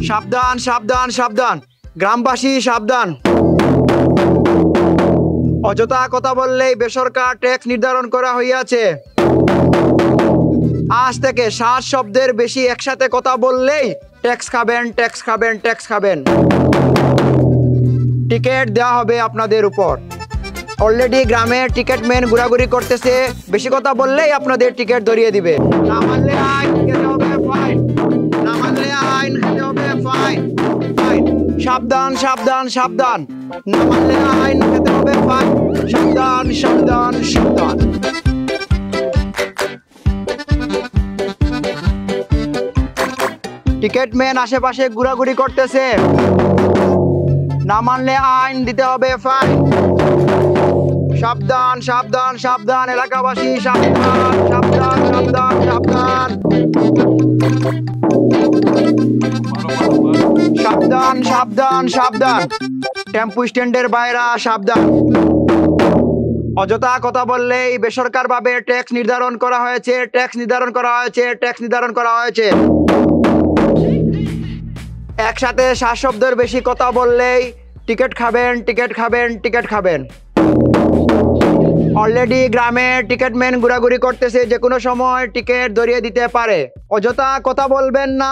সাবধান সাবধান সাবধান, গ্রামবাসী সাবধান। অযথা কথা বললেই বেসরকার ট্যাক্স নির্ধারণ করা হইয়াছে। আজ থেকে 7 শব্দের বেশি একসাথে কথা বললেই ট্যাক্স খাবেন, ট্যাক্স খাবেন, ট্যাক্স খাবেন। টিকিট দেওয়া হবে আপনাদের উপর। অলরেডি গ্রামের টিকিট ম্যান ঘোরাঘুরি করতেছে, বেশি কথা বললেই আপনাদের টিকিট ধরিয়ে দিবে। না মানলে আইন খেতে হবে ফাইন, না মানলে আইন খেতে হবে ফাইন, ফাইন। সাবধান সাবধান সাবধান, না মানলে আইন খেতে হবে ফাইন। সাবধান সাবধান সাবধান। টিকিট ম্যান আশেপাশে ঘোরাঘুরি করতেছে, না মানলে আইন দিতে হবে ফাইন। সাবধান সাবধান সাবধান, এলাকাবাসী সাবধান সাবধান সাবধান সাবধান। সাবধান সাবধান সাবধান, টেম্পু স্ট্যান্ডের বাইরা সাবধান। অযথা কথা বললেই বেসরকারিভাবে ট্যাক্স নির্ধারণ করা হয়েছে, ট্যাক্স নির্ধারণ করা হয়েছে, ট্যাক্স নির্ধারণ করা হয়েছে। একসাথে 7 শব্দের বেশি কথা বললেই টিকিট খাবেন, টিকিট খাবেন, টিকিট খাবেন। অলরেডি গ্রামে টিকিট ম্যান ঘোরাঘুরি করতেছে, যে কোনো সময় টিকিট ধরিয়ে দিতে পারে। অযথা কথা বলবেন না,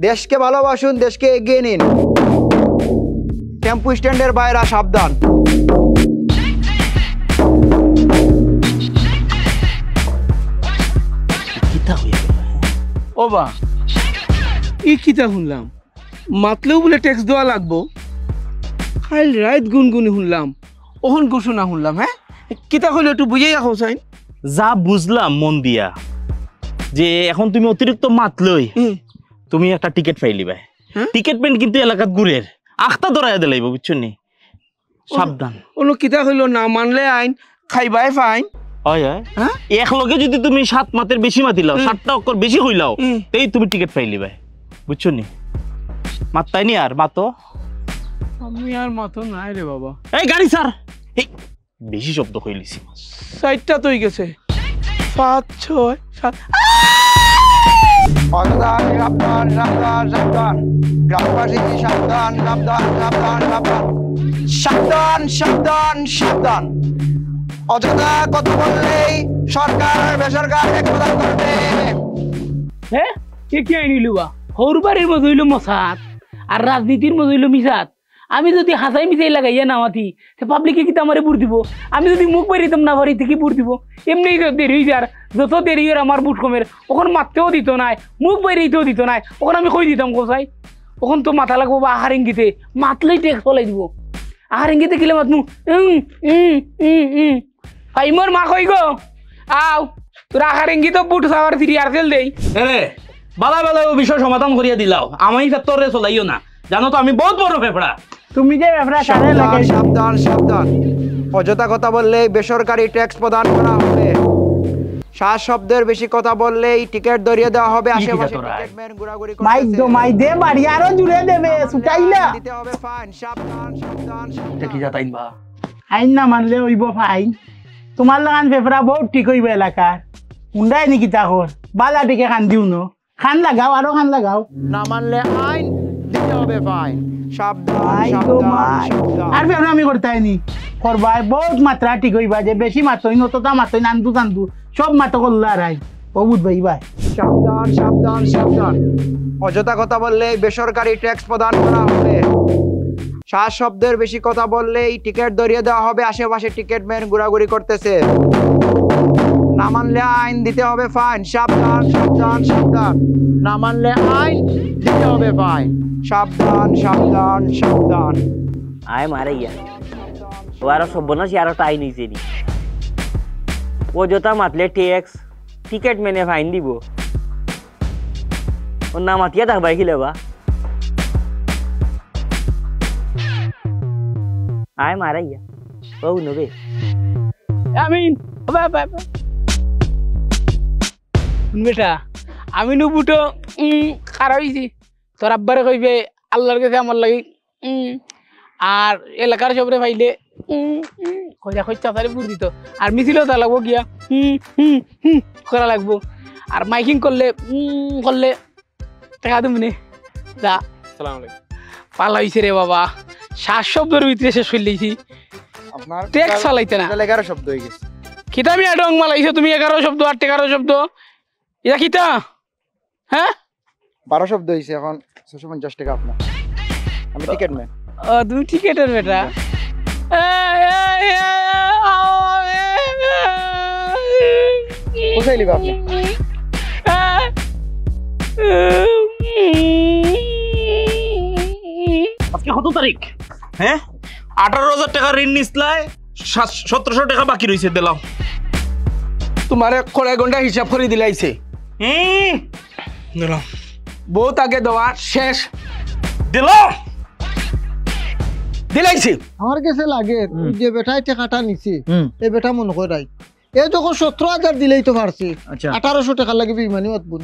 দেশকে ভালোবাসুন, দেশকে এগিয়ে নিন। টেম্পু স্ট্যান্ডের বাইরা সাবধান। ও বা ই কিতা শুনলাম, মাতলেও বলে ট্যাক্স দেওয়া লাগবো। কাল রাত গুনগুনি শুনলাম, ওহন ঘোষণা শুনলাম। হ্যাঁ কিতা হইলো একটু বুঝেই রাখো চাই। যা বুঝলাম মন দিয়া, যে এখন তুমি অতিরিক্ত মাতলই তুমি একটা টিকিট পাইলি ভাই। টিকিট পেন কিন্তু এলাকাত ঘুরের আখতা ধরাইয়া দিলাইব, বুঝছো নি? সাবধান। ওনো কিতা হইলো, না মানলে আইন খাইবাই ফাইন। হয় হয়, এক লগে যদি তুমি 7 মাতের বেশি মাতিলাও, 7টা অক্ষর বেশি হইলাও, এই তুমি টিকিট পাইলি ভাই, বুঝছো নি? মাত্তাই নি আর মাতো। আমি আর মাতো নাই রে বাবা। এই গাড়ি স্যার, এই বেশি শব্দ কইলিছি। 4টা তো হই গেছে, 5 6 7। সাবধান সাবধান সাবধান সাবধান, গ্রামবাসী সাবধান সাবধান সাবধান সাবধান। সাবধান সাবধান সাবধান, অযথা কথা বললেই সরকার বেসরকার ট্যাক্স প্রদান করবে। হ্যাঁ কে কি আইনিলুবা? হরবারের মধ্যে হইল মশাত আর রাজনীতির মধ্যে হইল মিশাত। আমি যদি হাসাই মিশাই লাগাইয়া নামাতি, সে পাবলিকে কি আমারে বুট দিব? আমি যদি মুখ বেরিতাম না বাড়িতে কি বুট দিব? এমনি দেরি হয়ে যার, যত দেরি হয়ে আমার বুট কমের। ওখানে মারতেও দিত নাই, মুখ বেরিয়েতেও দিত নাই, ওখানে আমি কই দিতাম কোথায়? ওখান তো মাথা লাগবো বা আহার ইঙ্গিতে, মাতলেই ট্যাক্স ফলাই দিব। আহার ইঙ্গিতে কিলে মাতমু ভাই মোর মা কই গো আও, তোর আহার ইঙ্গিত বুট সাওয়ার ফিরি আর তেল দেই। রে বালা বালা ও বিষয় সমাধান করিয়া দিলাও, আমি ফেতরে চলাইও না, জানো তো আমি বহুত বড় ফেফড়া। তুমি যে ফেফড়া সারে লাগে। সাবধান সাবধান, অযথা কথা বললেই বেসরকারি ট্যাক্স প্রদান করা হবে। 7 শব্দের বেশি কথা বললেই টিকিট ধরিয়ে দেওয়া হবে। আশেপাশে টিকিট ম্যান ঘোরাঘুরি করতেছে, মাইক দো মাই দে বাড়ি আরো জুড়ে দেবে, সুটাইলা দিতে হবে ফাইন। সাবধান সাবধান। এটা কি জাতাইন বা আইন না মানলে হইব ফাইন। তোমার লাগান ফেফড়া বহুত ঠিক হইব এলাকার। উন্ডাই নাকি তাহর বালা টিকে খান দিও ন, খান লাগাও আরো খান লাগাও। না মানলে আইন দিতে হবে ফাইন। সাবধান মাই গো মাই। আর ফেফড়া আমি করতে আইনি করবাই বহুত মাত্রা ঠিক হইবা, যে বেশি মাত্রই নতটা মাত্রই নান্দু টান্দু সব মাত্র করলো আর আই ও বুঝবাই ভাই। সাবধান সাবধান সাবধান, অযথা কথা বললেই বেসরকারি ট্যাক্স প্রদান করা হবে। 7 শব্দের বেশি কথা বললেই টিকিট ধরিয়ে দেওয়া হবে। আশেপাশে টিকিট ম্যান ঘোরাঘুরি করতেছে, না মানলে আইন দিতে হবে ফাইন। সাবধান সাবধান সাবধান, না মানলে আইন দিতে হবে ফাইন। সাবধান সাবধান সাবধান। আয় মারে গিয়া ও আরো সব্যনাশী আরো টাই নিয়েছে নি। অযথা মাতলে ট্যাক্স টিকিট মেনে ফাইন দিব। ওর না মাতিয়া থাকবাই খিলে বা আয় মারা গিয়া ও নবে আমিন বেটা আমি নুবুটো খারাপ হয়েছি তোর আব্বারে কইবে আল্লাহর কাছে আমার লাগি আর এলাকার সবরে পাইলে কইরা কইতা তারে বুঝ দিত আর মিছিলও তা লাগবো গিয়া করা লাগবো আর মাইকিং করলে করলে টাকা দেবো নে যা পালা হয়েছে রে বাবা 7 শব্দের ভিতরে শেষ করলেছি আপনার ট্যাক্স চালাইতে না 11 শব্দ হয়ে গেছে। খিতা আমি আডং মালাইছো তুমি 11 শব্দ আর 11 শব্দ এটা খিতা হ্যাঁ 12 শব্দ হয়েছে, এখন 650 টাকা আপনার। আমি টিকিট ম্যান। তুমি টিকেটের বেটা কোথায় লিবা আপনি? আজকে কত তারিখ? হ্যাঁ 18,000 টাকা ঋণ নিসলাই, 1700 টাকা বাকি রয়েছে দিলাম। তোমারে কড়াই ঘন্টা হিসাব করে দিলাইছে দিলাম বহুত আগে দেওয়া শেষ দিলাম দিলাইছে। আমার কাছে লাগে যে বেটাই টাকাটা নিছে এই বেটা মনে করাই এই যখন 17,000 দিলেই তো পারছে, আচ্ছা 1800 টাকা লাগবে ইমানি অদ্ভুত।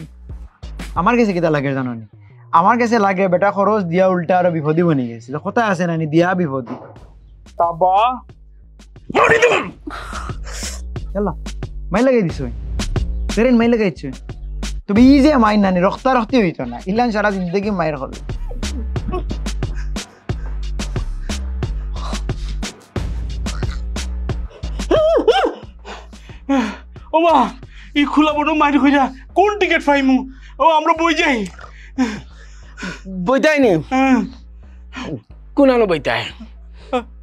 আমার কাছে কিটা লাগে জানো নি? আমার কাছে লাগে বেটা খরচ দিয়া উল্টা আরো বিপদী বনে গেছে। কথা আছে না নি, দিয়া বিপদী। তাবা মারি দিলাম। চলো মাই লাগাই দিছো, ট্রেন মাই লাগাইছো তুমি। ই যে মাইন নানি রক্তা রক্তি হইতো না, ইলান সারা জিন্দগি মায়ের হল। ও মা ই খোলা বড় মাইর কইরা কোন টিকিট পাইমু? ও আমরা বই যাই। বইতাই নি কোনানো বইতাই।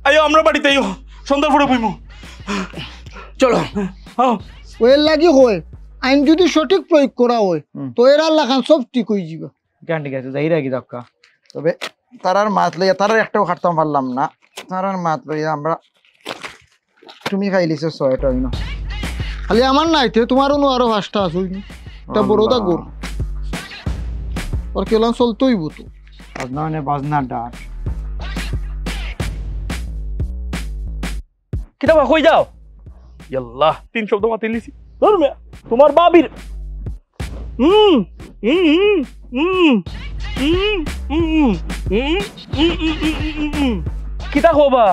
আইও আমরা বাড়িতে আইও, সন্ধ্যার পরে বইমু। চলো ওই লাগি হয় আইন যদি সঠিক প্রয়োগ করা হয় তো এর লাখান সব ঠিক হয়ে যাবে। কেন ঠিক আছে, যাই রাখি দক্কা। তবে তারার মাত লইয়া তারার একটাও খাটতাম পারলাম না। তারার মাত লইয়া আমরা তুমি খাইলিছো 6টা হইন। খালি আমার নাইতে তোমারও আরো 5টা আছে এটা বড়দা গোর আর কেলাম চলতেই বতো বাজনা বাজনা ডাক। কিতাবা কই যাও? ইয়াল্লাহ 3 শব্দ মাতে লিছি। ধর্মে তোমার বাবির কিতা হবা?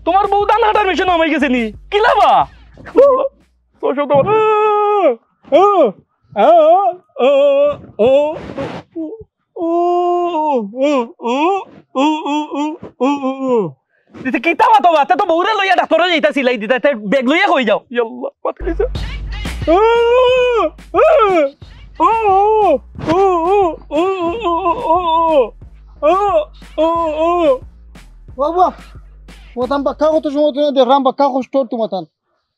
তোমার বউ দান হাটার মেশিন আমাই গেছে নি কিলাবা? তো শব্দ কিতা মাতো বাতে তো বউরে লইয়া ডাক্তারে যাইতা সিলাই দিতা ব্যাগ লইয়া কই যাও। ইয়াল্লাহ মাতে লিছে। বাবা মতাম বাক্কা কত সময় তুমি দেখলাম বাক্কা কষ্ট তোমার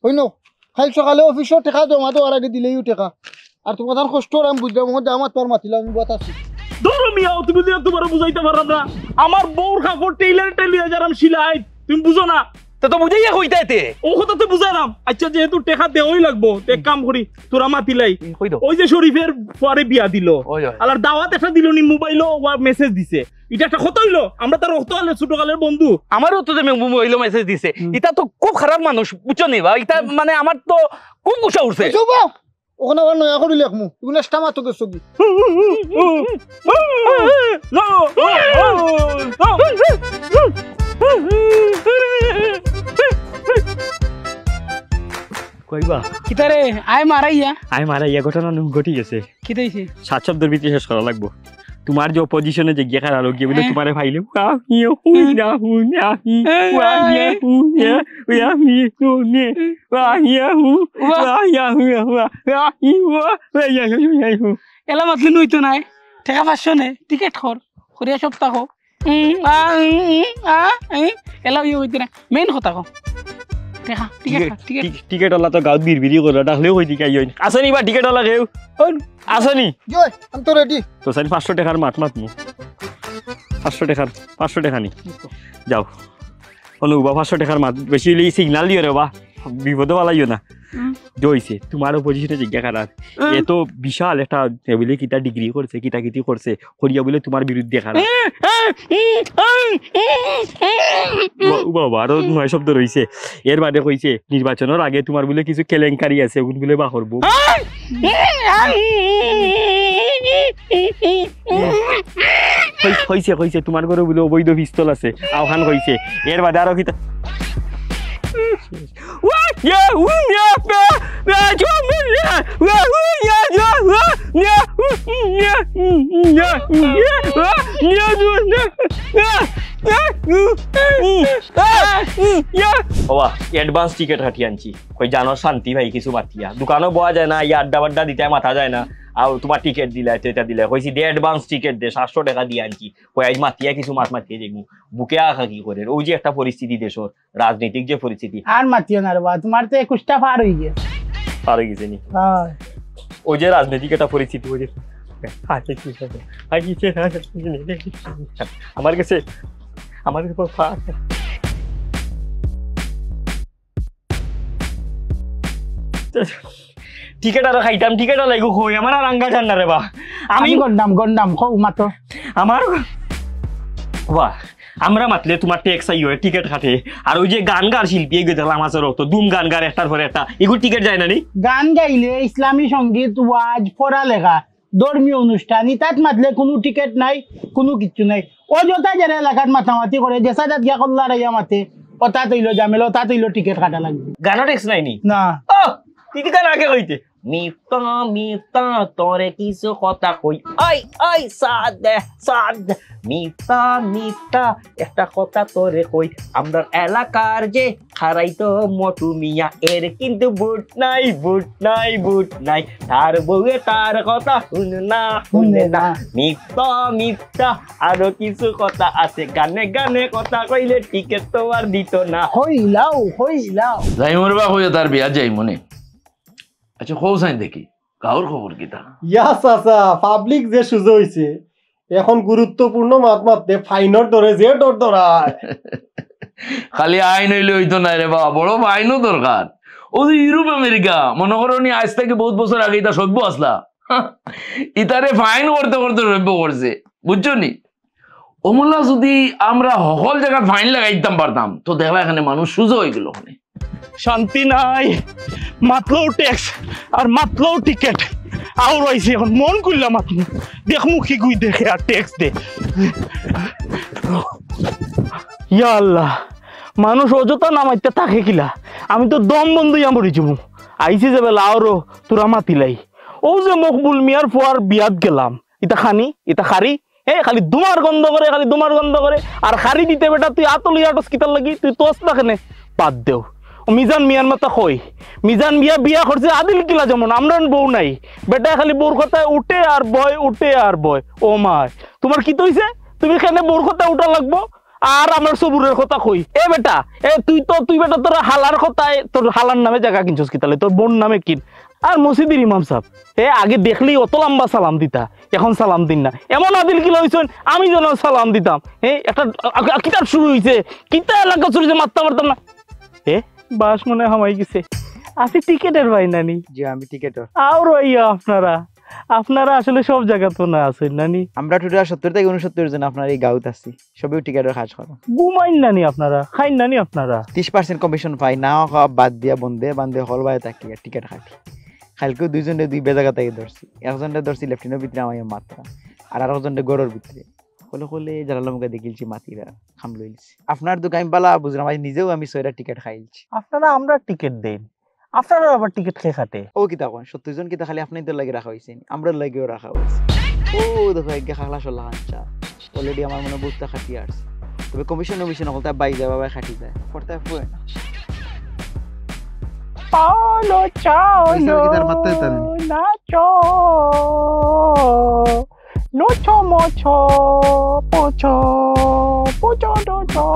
হইন খাই সকালে অফিসের টাকা জমা দেওয়ার আগে দিলেই টাকা আর তোমার কষ্ট আমি বুঝলাম আমার তোর মাতিলাম আমি বাতাসি ধরো মিয়াও তুমি দিয়ে তোমার বুঝাইতে পারলাম না। আমার বউর কাপড় টেইলার টেলিয়া যারাম সিলাই তুমি বুঝো না। তা তো বুঝাইয়া কইতাইতে ও কথা তো বুঝাইলাম। আচ্ছা যেহেতু টাকা দেওয়াই লাগবো এক কাম করি তোরা মাতিলাই কই দাও। ওই যে শরীফের পরে বিয়া দিল ওই ওই। আর দাওয়াত একটা দিল নি মোবাইলও মেসেজ দিছে। এটা একটা কথা হইলো? আমরা তার রক্ত আলে ছোটকালের বন্ধু। আমারও তো মোবাইল মেসেজ দিছে। এটা তো খুব খারাপ মানুষ বুঝছো নি বা এটা মানে আমার তো কোন গুসা উঠছে। ওখানে আবার নয়া করি লেখমু এগুলো স্টামা তো গেছো কি কইবা কিতারে আয় মারাইয়া আই মারা ইয়া ঘটনা ঘটি গেছে। কিতাইছে 7 শব্দের ভিতরে শেষ করা লাগবো। তোমার যে পজিশনে যে গিয়া খারাপ গিয়ে বলে তোমারে ফাইলে এলা মাতলি নইতো নাই টাকা 500 নে টিকেট কর করিয়া সপ্তাহ এলা ইয়ে হইতে না মেইন কথা কো টাকা টিকেট টিকেট টিকেট ওলা তো গাঁত বিড়বিড়ি করে ডাকলেও হই দিকে আইন আসনি বা টিকেট ওলা কেউ আসনি জয় আমি তো রেডি তো সারি 500 টাকার মাত মাতমু 500 টাকা নি যাও অনু বা 500 টাকার মাত বেশি হইলে সিগন্যাল দিও রে বা বিপদ বালাইও না জইছে তোমার পজিশনে জিজ্ঞা করার এত বিশাল একটা টেবিলে কিটা ডিগ্রি করছে কিটা কিটি করছে করিয়া বলে তোমার বিরুদ্ধে খারাপ বাবা আরো 9 শব্দ রইছে। এর বাদে কইছে নির্বাচনের আগে তোমার বলে কিছু কেলেঙ্কারি আছে ওগুন বলে বা করবো হইছে হইছে তোমার ঘরে বলে অবৈধ পিস্তল আছে আওখান হইছে এর বাদে আরো কিতা বাবা অ্যাডভান্স টিকিট হাঁটি আনছি কই জানো শান্তি ভাই কিছু মাতিয়া দোকানও বয়া যায় না ইয়া আড্ডা বাড্ডা দিতে মাথা যায় না আর তোমার টিকিট দিলে এটা দিলে কইছি দে অ্যাডভান্স টিকিট দে 700 টাকা দিয়ে আনছি কই আজ মাতিয়া কিছু মাত মাতিয়ে দেখবো বুকে আখা কি করে ওই যে একটা পরিস্থিতি দেশের রাজনৈতিক যে পরিস্থিতি আর মাতিও না রে বাবা তোমার তো 21টা পার হয়ে গেছে পারে গেছে নি হ্যাঁ ওই যে রাজনৈতিক একটা পরিস্থিতি ওই যে আমার কাছে টিকেট আর খাইতাম টিকেট লাগো কই আমার আর আঙ্গা জান না রে বা আমি গন্ডাম খো মাতো আমার বাহ আমরা মাতলে তোমার ট্যাক্স আইও টিকেট কাটে আর ওই যে গান গার শিল্পী এগুলো দেখলাম আমার তো দুম গান গার একটার পরে একটা এগুলো টিকেট যায় না নি গান গাইলে ইসলামী সঙ্গীত ওয়াজ পড়ালেখা ধর্মীয় অনুষ্ঠান তাত মাতলে কোনো টিকেট নাই কোনো কিচ্ছু নাই অযথা যারা এলাকাত মাতামাতি করে দেশা জাত গিয়া কল্লা রাইয়া মাতে ওটা তৈল জামেলো তা তৈল টিকেট কাটা লাগবে গানও ট্যাক্স নাই নি না ও তিতি গান আগে কইতে মিতা তোরে কিছু কথা কই আই আই সাদ মিতা একটা কথা তোরে কই আমরা এলাকার যে খারাইতো মোটু মিয়া এর কিন্তু বুট নাই তার বউয়ে তার কথা শুনে না মিতা আরো কিছু কথা আছে গানে কথা কইলে টিকেট তো আর দিত না হইলাও যাই মরবা হয়ে তার বিয়া যাই মনে আচ্ছা খৌ সাইন দেখি কাউর খবর কিতা ইয়াস আচ্ছা পাবলিক যে সুযোগ হইছে এখন গুরুত্বপূর্ণ মাত মারতে ফাইনর ধরে যে ডর ধরায় খালি আইন হইলে হইতো না রে বাবা বড় আইনও দরকার ও যে ইউরোপ আমেরিকা মনে করো নি আজ থেকে বহুত বছর আগে এটা সভ্য আসলা ইতারে ফাইন করতে সভ্য করছে বুঝছো নি অমলা যদি আমরা সকল জায়গায় ফাইন লাগাইতাম পারতাম তো দেখলা এখানে মানুষ সুযোগ হয়ে গেল ওখানে শান্তি নাই মাতলেও ট্যাক্স আর মাতলেও টিকেট আর রয়েছে এখন মন করলাম আপনি দেখমু কি গুই দেখে আর ট্যাক্স দে ইয়া আল্লাহ মানুষ অযথা নামাইতে থাকে কিলা আমি তো দম বন্ধ ইয়া মরি যাবো আইসি যাবে লাউরো তোরা মাতিলাই ও যে মকবুল মিয়ার ফুয়ার বিয়াত গেলাম ইতা খানি ইতা খারি খালি দুমার গন্ধ করে আর খারি দিতে বেটা তুই আতলি আটস কিতার লাগি তুই তোস না কেনে বাদ দেও মিজান মিয়ার মতো কই মিজান মিয়া বিয়া করছে আদিল কিলা যেমন আমরা বউ নাই বেটা খালি বউর কথায় উঠে আর বয় ও মা তোমার কি তৈছে তুমি কেন বউর কথায় উঠা লাগবো আর আমার সবুরের কথা কই এ বেটা তুই বেটা তোর হালার কথায় তোর হালার নামে জায়গা কিনছস কি তাহলে তোর বোন নামে কিন আর মসজিদের ইমাম সাহেব আগে দেখলেই অত লম্বা সালাম দিতা এখন সালাম দিন না এমন আদিল কিলা হইছেন আমি যেন সালাম দিতাম একটা কিতাব শুরু হয়েছে কিতা এলাকা শুরু হয়েছে মারতে পারতাম না বাস মনে হামাই গেছে আপনি টিকেটের ভাই নানি জি আমি টিকেটর আর আপনারা আসলে সব জায়গা তো না আছেন নানি আমরা টোটাল 70 থেকে 69 জন আপনার এই গাঁওত আছি সবই টিকেটের কাজ করো ঘুমাইন নানি আপনারা খাইন নানি আপনারা 30% কমিশন পাই না খাওয়া বাদ দিয়া বান্ধে হল বাই থাকি টিকেট খাটি খালকেও দুইজনে দুই বেজাগা থেকে ধরছি একজনে ধরছি লেফটেন্টের ভিতরে আমার মাত্রা আর আরেকজনে গড়ের ভিতরে হলে জালালমকে দেখিলছি মাতিরা খাম লইছি আপনার দোকান বালা বুঝলাম আমি নিজেও আমি 6টা টিকেট খাইছি আপনারা আমরা টিকেট দেন আপনারা আবার টিকেট খেয়ে খাটে ও কিতা কোন 70 জন কিতা খালি আপনি তো লাগি রাখা হইছে আমরা লাগিও রাখা হইছে ও দেখো এক খালা সল্লা আচ্ছা অলরেডি আমার মনে বুঝতে খাটি আসছে তবে কমিশন হলতা বাই যাবা বাই খাটি যায় করতে হয় না পালো চাও গিটার মারতে তার নাচো নোচো মোচো পোচো ডোচো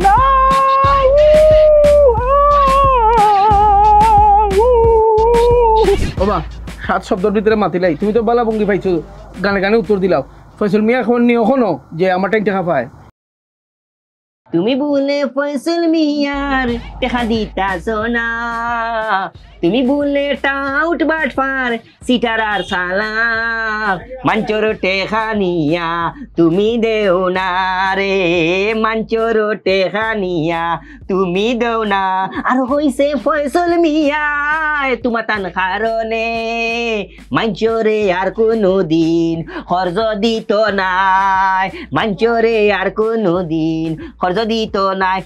না বাবা 7 শব্দের ভিতরে মাতিলাই তুমি তো বালা ভঙ্গি পাইছো গানে উত্তর দিলাও ফয়সল মিয়া খবর নিয়ে ওখানো যে আমার টাইম টাকা পায় তুমি বলে ফয়সল মিয়ার টাকা দিতা সোনা তুমি বলে টাউট বাটফার সিটার আর সালাম মাঞ্চর টেখানিয়া তুমি দেও না রে মাঞ্চর টেখানিয়া তুমি দেও না আর হইছে ফয়সল মিয়া তোমার তান কারণে মাঞ্চরে আর কোনো দিন খরচ দিত নাই মাঞ্চরে আর কোনো দিন খরচ দিত নাই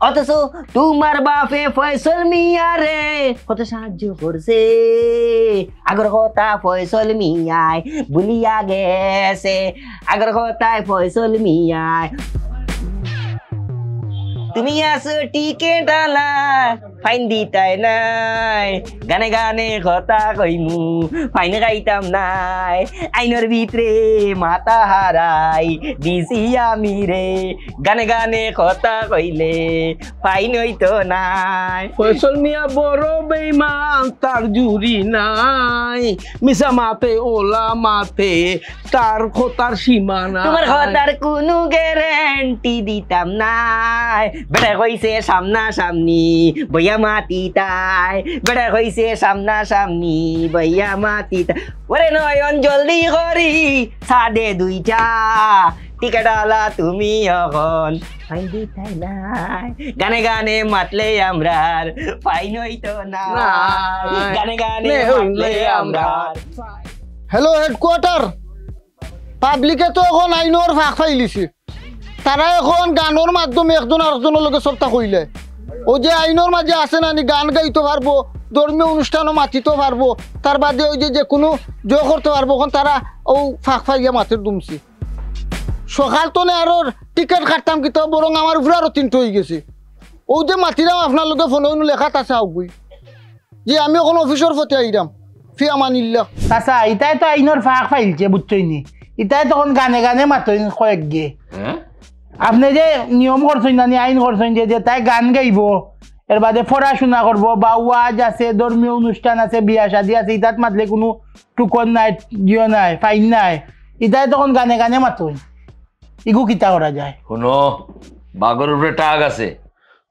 অথচ তোমার বাপে ফয়সল মিয়া রে কত সাহায্য করছে আগর কথা ফয়সল মিয়ায় ভুলিয়া গেছে আগর কথায় ফয়সল মিয়ায় তুমি আসো টিকেট আলা ফাইন দিতাই নাই গানে গানে কথা কইমু ফাইন গাইতাম নাই আইনের ভিতরে মাথা হারাই দিছি আমি রে গানে গানে কথা কইলে ফাইন হইতো নাই ফয়সল মিয়া বড় বেইমান তার জুরি নাই মিশা মাতে ওলা মাতে তার খোতার সীমা নাই তোমার কথার কোনো গ্যারান্টি দিতাম নাই বেটা কইছে সামনা সামনি বইয়া মাতি তাই বেটা কইছে সামনা সামনি বইয়া মাতি তাই ওরে নয়ন জলদি করি সাড়ে দুইটা টিকেট আলা তুমি এখন ফাইন দিতাই নাই গানে গানে মাতলে আমরার ফাইন হইতো না গানে গানে মাতলে আমরার হ্যালো হেডকোয়ার্টার পাবলিকে তো এখন আইনের ফাঁক ফাইলিছে তারা এখন গানের মাধ্যমে একজন আরেকজনের লগে সবটা কইলে ও যে আইনের মাঝে আছে নানি গান গাইতে পারবো ধর্মীয় অনুষ্ঠানও মাতিতে পারবো তার বাদে ওই যে কোনো জয় করতে পারবো এখন তারা ও ফাঁক ফাইয়া মাছের দুমছি সকাল তো আরো টিকিট কাটতাম কিন্তু বরং আমার উপরে আরো 3টা হয়ে গেছে ও যে মাতিরাম আপনার লগে ফোনে লেখাত আছে আগুই যে আমি এখন অফিসের ফতে আইরাম ফি আমানিল্লাহ আচ্ছা ইতাই তো আইনের ফাঁক ফাইলছে বুঝছইনি ইতাই তখন গানে গানে মাতইন কয়েক গে আপনি যে নিয়ম করছেন না আইন করছেন যে তাই গান গাইব এর বাদে পড়াশোনা করবো বা ওয়াজ আছে ধর্মীয় অনুষ্ঠান আছে বিয়া শাদী আছে ইতাত মাতলে কোনো টুকন নাই জিও নাই ফাইন নাই ইতাই তখন গানে গানে মাতইন ইগু কিতা করা যায় শুনো বাগর উপরে টাক আছে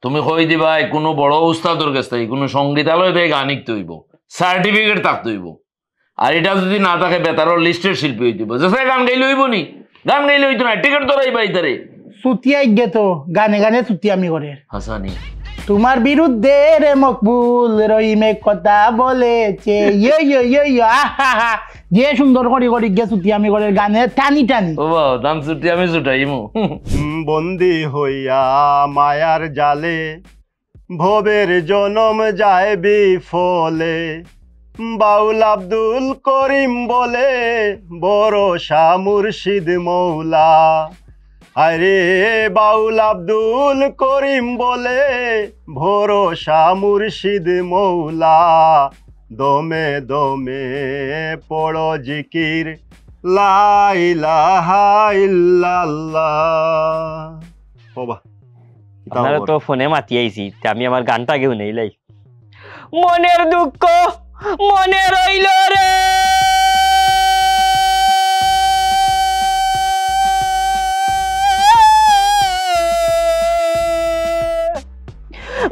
তুমি কই দিবাই কোনো বড় উস্তাদর কাছ থেকে কোনো সঙ্গীতালয় থেকে গান শিখতে হইব সার্টিফিকেট থাকতে হইব আর এটা যদি না থাকে বেতারর লিস্টের শিল্পী হইতে হইব যে গান গাইলে হইব নি গান গাইলে হইতো না টিকিট ধরাই পাইতারে ছুটিয়াই গে তো গানে গানে ছুটিয়ামি করে হাসানি তোমার বিরুদ্ধে রে মকবুল রহিমে কথা বলেছে আহা যে সুন্দর করে করি গে ছুটিয়ামি করে গানে টানি টানি ও বাবা দাম ছুটি আমি ছুটাইমু বন্দি হইয়া মায়ার জালে ভবের জনম যায় বিফলে বাউল আব্দুল করিম বলে বড় শাহ মুর্শিদ মৌলা আরে বাউল আব্দুল করিম বলে ভরসা মুর্শিদ মৌলা দমে দমে পড়ো জিকির লা ইলাহা ইল্লাল্লাহ বাবা আপনারা তো ফোনে মাতি আইছি আমি আমার গানটা কেউ নেই লাই মনের দুঃখ মনে রইল রে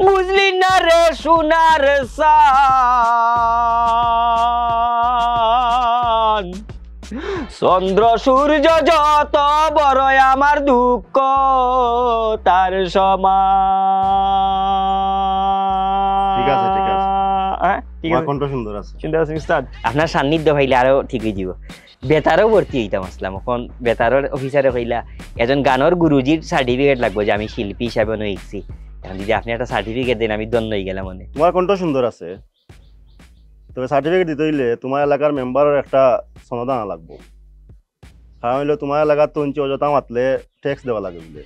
বুঝলি না রে সোনার সান চন্দ্র সূর্য যত বড় আমার দুঃখ তার সমান ঠিক আছে ঠিক আছে ঠিক আছে কণ্ঠ সুন্দর আছে সুন্দর আছে উস্তাদ আপনার সান্নিধ্য হইলে আরো ঠিক হয়ে যাব বেতারও ভর্তি হইতাম আসলাম এখন বেতারের অফিসারে কইলা এজন গানের গুরুজির সার্টিফিকেট লাগবে যে আমি শিল্পী হিসাবে নইছি এখন যদি আপনি একটা সার্টিফিকেট দেন আমি দণ্ড হয়ে গেলাম মনে তোমার কণ্ঠ সুন্দর আছে তবে সার্টিফিকেট দিতে হইলে তোমার এলাকার মেম্বারের একটা সনদ আনা লাগবো কারণ হইলে তোমার এলাকার তো অযথা মাতলে ট্যাক্স দেওয়া লাগে বলে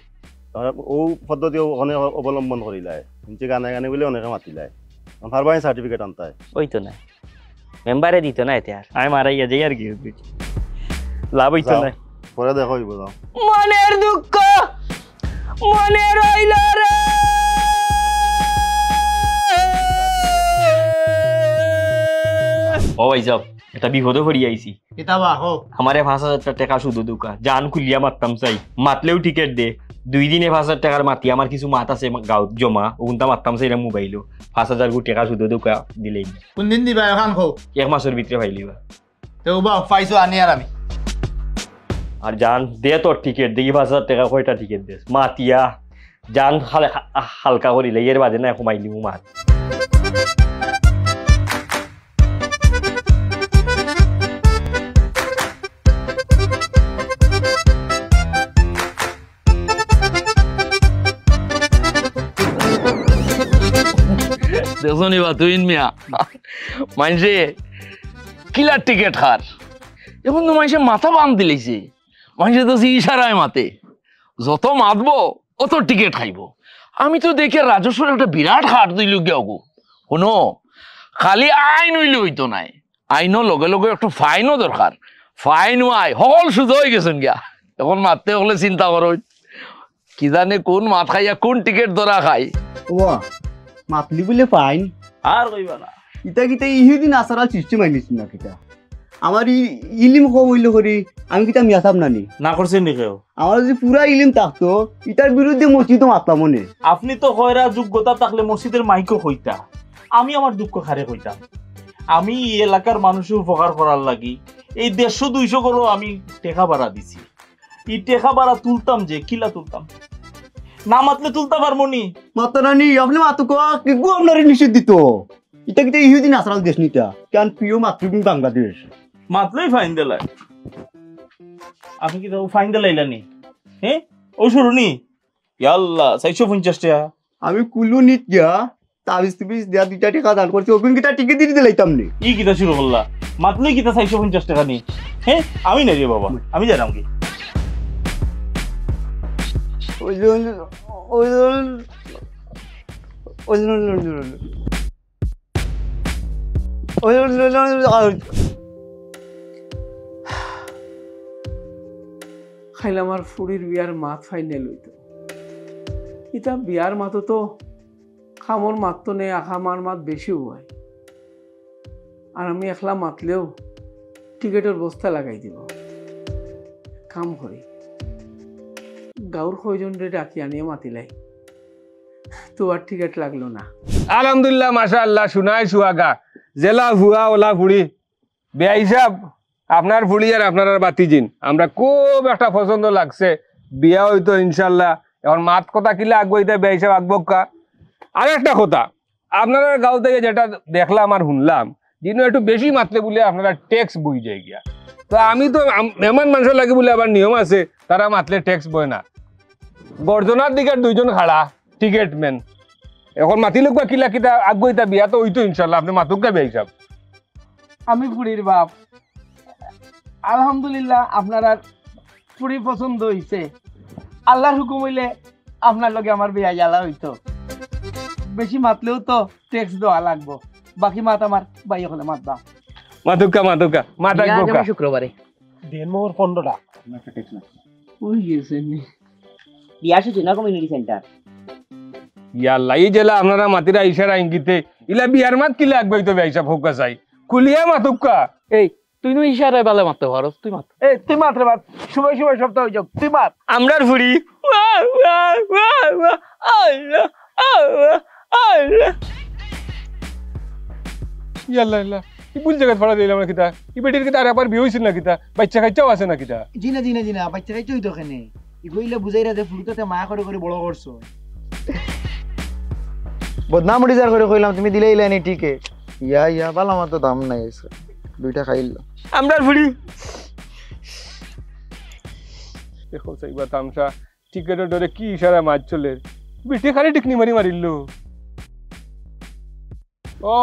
ও পদ্ধতি ওখানে অবলম্বন করিলায় গানে গানে বলে অনেকে মাতিলায় ফারবাই সার্টিফিকেট আনতায় ওই তো না মেম্বারে দিত না এতে আর আমি মারাইয়া যাই আর কি লাভ হইতো না পরে দেখো হইব যাও মনের দুঃখ মনে রইল রে ও ভাই সব এটা বিপদে পড়ি আইছি কিতাবা হোক আমারে ৫,০০০ টাকা শুধু দুকা জান খুলিয়া মারতাম চাই মাতলেও টিকেট দে 2 দিনে 5,000 টাকার মাতি আমার কিছু মাত আছে গাঁত জমা ওগুনটা মারতাম সেটা মোবাইলও 5,000 টাকা শুধু দোকা দিলেই কোনদিন দিবা এখন খো 1 মাসের ভিতরে পাইলিবা তো বা পাইছো আনি আর আমি আর জান দে তোর টিকিট দেখি 5,000 টাকা কয়টা টিকিট দেস মাতিয়া জান হালকা করিলে এর বাদে না কমাইলি মাত দেখো নিবা তুই মিয়া মানুষে কিলার টিকিট খার এখন তো মানুষে মাথা বান দিলেছে মানুষে তো ইশারায় মাতে যত মাতবো অত টিকিট খাইব আমি তো দেখে রাজস্বর একটা বিরাট হাট দিল গিয়া গো শোনো খালি আইন হইলে হইতো নাই আইনও লগে লগে একটু ফাইনও দরকার ফাইনও আই সকল সুযোগ হয়ে গেছেন গিয়া এখন মারতে হলে চিন্তা করো কি জানে কোন মাত খাইয়া কোন টিকিট ধরা খাই ওয়া মাতলি বলে ফাইন আর কইবা না ইটা কিটা ইহুদিন আসারাল সিস্টেম আইনিস না কিটা আমার ইলিম কইল করি আমি কিটা মিয়াসাব নানি না করছেন নি কেউ আমার যদি পুরা ইলিম থাকতো ইটার বিরুদ্ধে মসজিদ মাতলাম মনে আপনি তো কয়রা যোগ্যতা থাকলে মসজিদের মাইকও কইতা আমি আমার দুঃখ খারে কইতাম আমি এই এলাকার মানুষের উপকার করার লাগি এই 150-200 করে আমি টেকা ভাড়া দিছি এই টেকা ভাড়া তুলতাম যে কিলা তুলতাম না মাতলে তুলতে পারবো নি মাত্র নানি আপনি মাতো কি গো আপনার নিষেধ দিত ইটা কিটা ইহুদিন আসারাল দেশ নিটা কেন প্রিয় মাতৃভূমি বাংলাদেশ মাতলেই ফাইন দিলাই আপনি কি তো ফাইন দিলাইলানি হ্যাঁ ও শুরুনি ইয়াল্লাহ 450 টাকা আমি কুলু নিত গিয়া তাবিজ তুবিজ দেয়া 2 টাকা দান করছি ওখান কিটা টিকিট দিয়ে দিলাইতাম নি ই কিতা শুরু করলা মাতলেই কিতা 450 টাকা নি হ্যাঁ আমি না রে বাবা আমি জানাম কি খাইলাম আর ফুড়ির বিয়ার মাত ফাইনাল হইতো ইতা বিয়ার মাতো তো খামর মাত তো নেই আখামার মাত বেশি হয় আর আমি একলা মাতলেও টিকেটের বস্তা লাগাই দিব কাম করি গাঁর কয়জন রে ডাকি আনিয়ে মাতিলাই তো আর টিকিট লাগলো না আলহামদুলিল্লাহ মাশাআল্লাহ শুনাই সুহাগা জেলা ভুয়া ওলা ফুড়ি বেয়া হিসাব আপনার ফুড়ি আর আপনার বাতিজিন আমরা খুব একটা পছন্দ লাগছে বিয়া হইতো ইনশাল্লাহ এখন মাত কথা কিলে আগুইতে বেয়া হিসাব আঁকবকা আর একটা কথা আপনারা গাঁও থেকে যেটা দেখলাম আর শুনলাম যিনি একটু বেশি মাতলে বলে আপনারা ট্যাক্স বই যায় গিয়া তো আমি তো মেহমান মানুষ লাগে বলে আবার নিয়ম আছে তারা মাতলে ট্যাক্স বয় না গর্জনার দিকে 2 জন খাড়া টিকেট মেন এখন মাতি লোক কিলা কিতা আগুইতা বিয়া তো হইতো ইনশাল্লাহ আপনি মাতুকা বেয়া হিসাব আমি ফুড়ির বাপ আলহামদুলিল্লাহ আপনার আর ফুড়ি পছন্দ হইছে আল্লাহর হুকুম হইলে আপনার লগে আমার বিয়া জ্বালা হইতো বেশি মাতলেও তো ট্যাক্স দেওয়া লাগবো বাকি মাত আমার বাই হলে মাতবা মাতুকা মাতা গোকা শুক্রবারে দেন মোর 15টা ওই গেছে নি বিয়া শুধু না কমিউনিটি সেন্টার ইয়াল্লা এই জেলা আপনারা মাতিরা ইশারা ইঙ্গিতে ইলা বিয়ার মাত কিলা আগুইতো বেয়া হিসাব হোকা চাই কুলিয়া মাতুকা এই তুই নো ইশারায় বালে মারতে পারস তুই মাত এই তুই মাত্র মাত সময় সপ্তাহ হয়ে যাও তুই মাত আমরার ফুড়ি ইয়াল্লা ইল্লা কি ভুল জায়গা ফাড়া দিলাম না কিতা ই বেটির কিতা আর আবার বিয়ে হইছিল না কিতা বাচ্চা কাচ্চাও আছে না কিতা জিনা জিনা জিনা বাচ্চা কাচ্চা হইতো কেনে ইগইলে বুঝাইরা যে ফুলটাতে মায়া করে করে বড় করছো বদনাম উড়িজার করে কইলাম তুমি দিলেই লাইনি টিকেট ইয়া ভালো আমার তো দাম নাই এসে 2টা খাইলো আমরার ফুড়ি দেখো সাইবা তামসা টিকেটের ডরে কি ইশারা মার চলে বেটি খালি টিকনি মারিল ও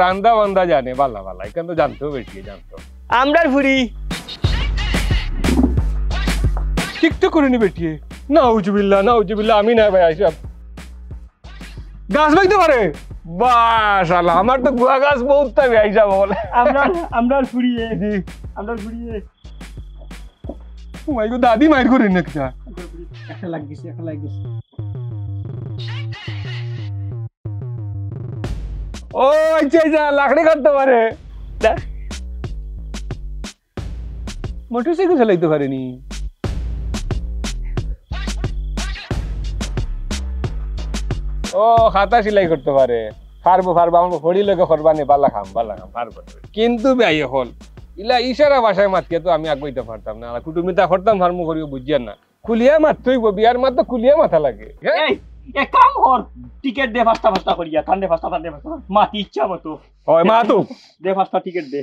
রান্দা বান্দা জানে ভালো এখান তো জানতো বেটি জানতো আমরার ফুড়ি ঠিকঠাক করে নি বেটি নাউজুবিল্লাহ আমি না ভাই আইসব গাছ বাইতে পারে বাশাআল্লাহ আমার তো গুয়া গাছ বহুত তাই আইসা বলে আমরা ফুড়িয়ে আমরা ফুড়িয়ে মাইগো দাদি মাইর করে না কিটা একটা লাগিছে ও আচ্ছা লাকড়ি কাটতে পারে মোটরসাইকেল চালাইতে পারেনি ও খাতা সেলাই করতে পারে পারবো আমার হরি লোকে করবানি বালা খাম পারবো কিন্তু ভাই হল ইলা ইশারা ভাষায় মাতকে তো আমি আগাইতে পারতাম না কুটুমিতা করতাম ফার্মু করিও বুঝিয়ান না খুলিয়া মারতেই বিয়ার মাত তো খুলিয়া মাথা লাগে এক কাম কর টিকেট দে ফাস্টা করিয়া কান্দে ফাস্টা মাতি ইচ্ছা মতো হয় মা তো দে ফাস্টা টিকেট দে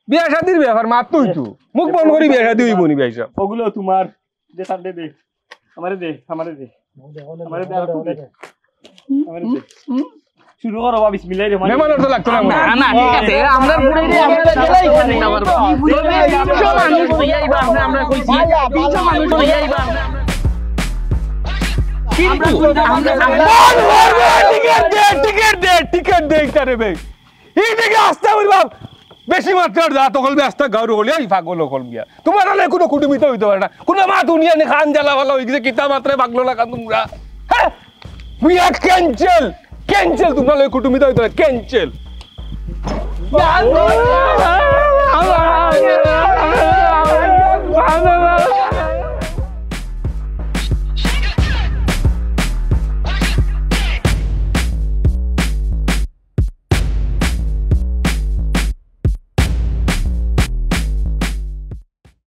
বিয়া শাদির ব্যাপার মাত তুই তো মুখ বন্ধ করি বিয়া শাদি হইব নি ভাই সব ওগুলো তোমার দে সানডে দে আমারে দে আমারে দে শুরু করো বিসমিল্লাহির রহমানির রহিম মেহমানের তো লাগতো না না না ঠিক আছে আমরা পুরো আমরা গেলাই এখানে না পারবো তিনশো মানুষ হইয়া আইবা আমরা কইছি 300 মানুষ হইয়া আইবা কিন্তু টিকেট দে করে ভাই এই দিকে আসতে হইল বেশি মাত্রার যা তখন ব্যস্তা গাউর হলে এই পাগল হল গিয়া তোমার আলে কোনো কুটুমিত হইতে পারে না কোনো মা দুনিয়া নে খান জ্বালা ভালো হয়ে গেছে কিতা মাত্রায় পাগল লাগা তোমরা হ্যাঁ বিয়া ক্যান্সেল তোমরা লই কুটুমিত হইতে পারে ক্যান্সেল